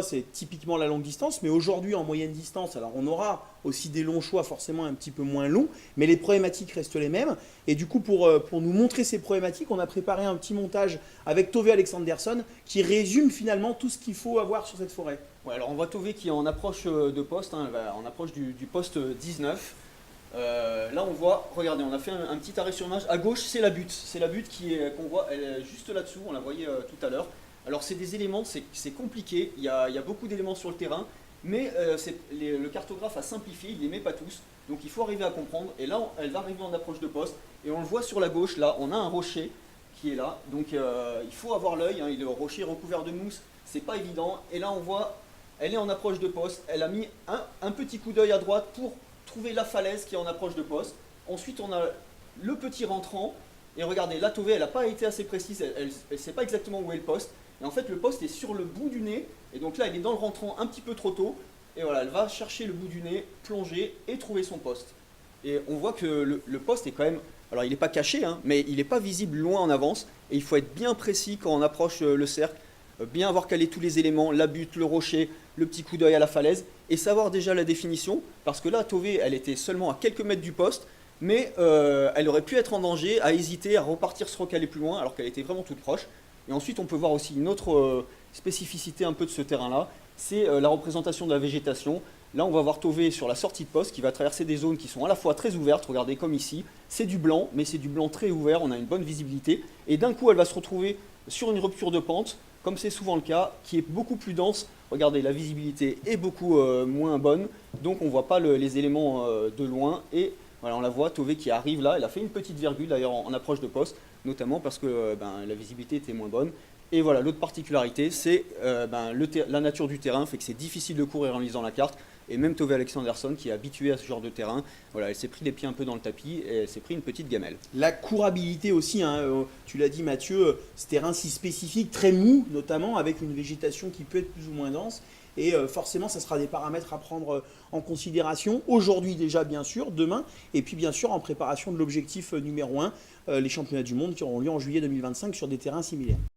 C'est typiquement la longue distance, mais aujourd'hui en moyenne distance, alors on aura aussi des longs choix forcément un petit peu moins longs, mais les problématiques restent les mêmes. Et du coup, pour nous montrer ces problématiques, on a préparé un petit montage avec Tove Alexandersson qui résume finalement tout ce qu'il faut avoir sur cette forêt. Ouais, alors on voit Tove qui est en approche de poste, hein, en approche du poste 19. Là on voit, regardez, on a fait un petit arrêt sur image. À gauche c'est la butte. C'est la butte qu'on voit, elle est juste là-dessous, on la voyait tout à l'heure. Alors c'est des éléments, c'est compliqué, il y a beaucoup d'éléments sur le terrain, mais le cartographe a simplifié, il ne les met pas tous, donc il faut arriver à comprendre. Et là elle va arriver en approche de poste, et on le voit sur la gauche, là on a un rocher qui est là, donc il faut avoir l'œil, hein, le rocher est recouvert de mousse, c'est pas évident. Et là on voit, elle est en approche de poste, elle a mis un petit coup d'œil à droite pour trouver la falaise qui est en approche de poste. Ensuite on a le petit rentrant, et regardez, là Tove elle n'a pas été assez précise, elle ne sait pas exactement où est le poste. Et en fait, le poste est sur le bout du nez, et donc là, elle est dans le rentrant un petit peu trop tôt, et voilà, elle va chercher le bout du nez, plonger et trouver son poste. Et on voit que le poste est quand même, alors il n'est pas caché, hein, mais il n'est pas visible loin en avance, et il faut être bien précis quand on approche le cercle, bien avoir calé tous les éléments, la butte, le rocher, le petit coup d'œil à la falaise, et savoir déjà la définition, parce que là, Tove, elle était seulement à quelques mètres du poste, mais elle aurait pu être en danger, à hésiter, à repartir se recaler plus loin, alors qu'elle était vraiment toute proche. Et ensuite, on peut voir aussi une autre spécificité un peu de ce terrain-là, c'est la représentation de la végétation. Là, on va voir Tove sur la sortie de poste qui va traverser des zones qui sont à la fois très ouvertes, regardez comme ici, c'est du blanc, mais c'est du blanc très ouvert, on a une bonne visibilité. Et d'un coup, elle va se retrouver sur une rupture de pente, comme c'est souvent le cas, qui est beaucoup plus dense. Regardez, la visibilité est beaucoup moins bonne, donc on ne voit pas les éléments de loin. Et voilà, on la voit, Tove qui arrive là, elle a fait une petite virgule d'ailleurs en approche de poste, notamment parce que la visibilité était moins bonne. Et voilà, l'autre particularité, c'est la nature du terrain, fait que c'est difficile de courir en lisant la carte. Et même Tove Alexandersson, qui est habituée à ce genre de terrain, voilà, elle s'est pris les pieds un peu dans le tapis et elle s'est pris une petite gamelle. La courabilité aussi, hein, tu l'as dit Mathieu, ce terrain si spécifique, très mou notamment, avec une végétation qui peut être plus ou moins dense. Et forcément, ça sera des paramètres à prendre en considération, aujourd'hui déjà bien sûr, demain, et puis bien sûr en préparation de l'objectif numéro 1, les championnats du monde qui auront lieu en juillet 2025 sur des terrains similaires.